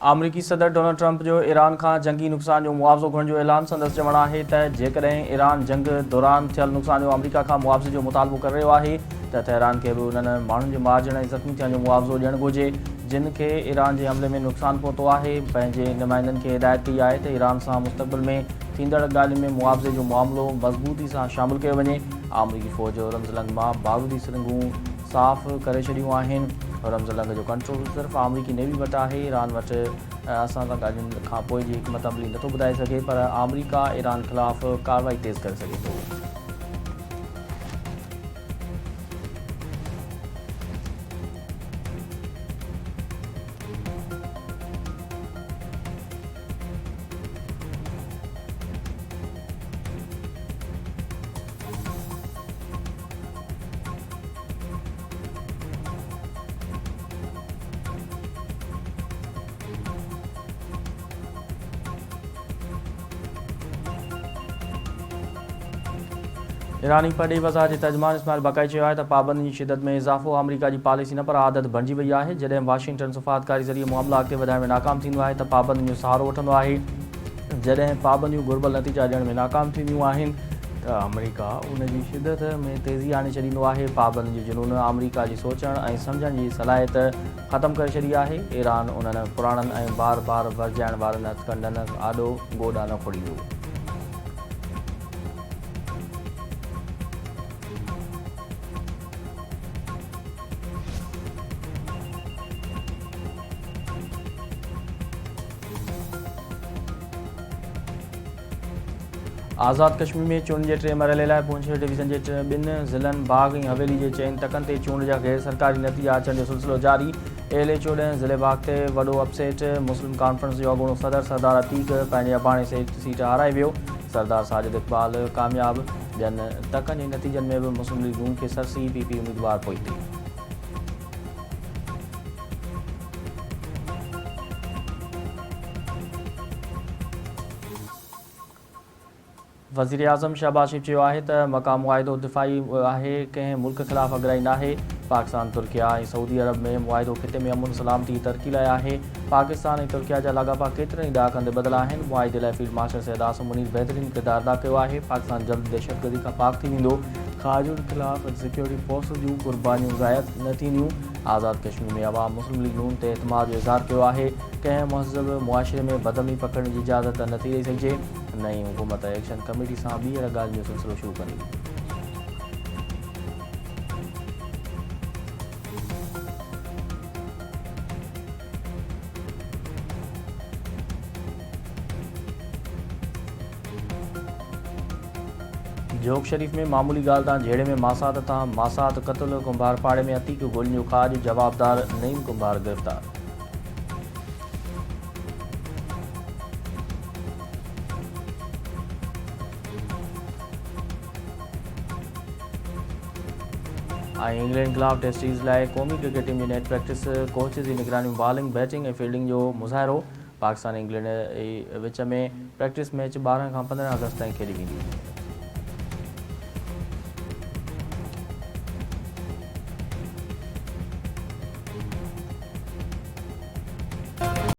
अमरीकी सदर Donald Trump जो ईरान का जंगी नुक़सान जो मुआवज़ो घुरण जो ऐलान संदसि चवणु आहे त जेकॾहिं ईरान जंग दौरान थियल नुक़सान जो अमरीका खां मुआवज़े जो मुतालबो करे रहियो आहे त तेहरान खे बि उन्हनि माण्हुनि जे मारिजण ऐं ज़ख़्मी थियण जो मुआवज़ो ॾियणु घुरिजे जिन खे ईरान जे हमले में नुक़सानु पहुतो आहे। पंहिंजे नुमाइंदनि खे हिदायत कई आहे त ईरान सां मुस्तक़बिल में थींदड़ ॻाल्हियुनि में मुआवज़े जो मामिलो मज़बूती सां शामिलु कयो वञे। अमरीकी फ़ौज रमज़लंग मां बारूदी सुरंगूं साफ़ करे छॾियूं आहिनि। रमज़लंग जो कंट्रोल सिर्फ़ु अमरीकी नेवी वटि आहे। ईरान वटि असां सां ॻाल्हियुनि खां पोइ जी हिकमत अमली नथो ॿुधाए सघे, पर अमरीका ईरान ख़िलाफ़ कार्रवाई तेज़ करे सघे थो। ईरानी पढ़ी वज़ार जे तर्जुमान इस्माइल बकाई चयो आहे त पाबंदियुनि जी शिदत में इज़ाफ़ो अमरीका जी पॉलिसी न पर आदत बणिजी वई आहे। जॾहिं वाशिंगटन सफ़ारतकारी ज़रिए मामला अॻिते वधाइण में नाकाम थींदो आहे त पाबंदियुनि जो सहारो वठंदो आहे। जॾहिं पाबंदियूं घुर्बल नतीजा ॾियण में नाकाम थींदियूं आहिनि त अमरीका उन जी शिदत में तेज़ी आणे छॾींदो आहे। पाबंदियुनि जो जुनून अमरीका जी सोचण ऐं सम्झण जी सलाहियत ख़तमु करे छॾी आहे। ईरान उन्हनि पुराणनि ऐं बार बार वरजाइण वारनि हथकंडनि आॾो गोॾा न खोड़ींदो। आज़ाद कश्मीर में चूंड जे 3 मरहले लाइ पुंछ डिवीज़न जे 2 ज़िलनि बाग ऐं हवेली जे 4 तकनि ते चूंड जा गैर सरकारी नतीजा अचण जो सिलसिलो जारी। एले 14 ज़िले बाग ते वॾो अपसेट। मुस्लिम कॉन्फ्रेंस जो अॻूणो सदर सरदार अतीक पंहिंजे अबाणे सीट हाराए वियो। सरदार साजिद इक़बाल कामयाब। ॿियनि तकनि जे नतीजनि में बि मुस्लिम लीग नून खे सरसी पीपी उम्मीदवार पोइते। वज़ीर आज़म शहबाज शरीफ़ चयो आहे त मक़ाम मुआहिदो दिफ़ाई आहे, कंहिं मुल्क ख़िलाफ़ अगराई नाहे। पाकिस्तान तुर्किया ऐं सऊदी अरब में मुआहिदो खिते में अमुन सलामती तरक़ी लाइ आहे। पाकिस्तान ऐं तुर्किया जा लाॻापा केतिरनि ई ॾहाकनि ते ॿधल आहिनि। मुआहिदे लाइ फील्ड मार्शल सैयद आसिम मुनीर बहितरीन किरदारु अदा कयो आहे। पाकिस्तान जल्द दहशतगर्दी खां पाक थी वेंदो। ख़ारजुनि ख़िलाफ़ सिक्योरिटी फोर्स जूं कुर्बानियूं ज़ाया न थींदियूं। आज़ाद कश्मीर में अवाम मुस्लिम लीग नून ते एतमाद जो इज़हार कयो आहे। कंहिं महज़ब मुआशिरे में बदअमनी पकड़ण जी इजाज़त नथी ॾेई सघिजे। नई हुकूमत एक्शन कमेटी सां ॿीहर ॻाल्हि जो सिलसिलो शुरू कंदी। जोग शरीफ में मामूली ॻाल्हि तां झेड़े में मासात तां मासात क़त्ल। कुंभार पाड़े में अतीक गोलियुनि जो खाज। जवाबदार नईम कुंभार गिरफ़्तार। ऐं इंग्लैंड ख़िलाफ़ टेस्ट सीरीज़ लाइ क़ौमी क्रिकेट टीम जी नेट प्रैक्टिस। कोच जी निगरानी में बॉलिंग बैटिंग ऐं फील्डिंग जो मुज़ाहिरो। पाकिस्तान इंग्लैंड विच में प्रैक्टिस मैच 12 खां 15 अगस्त ताईं खेॾी वेंदी।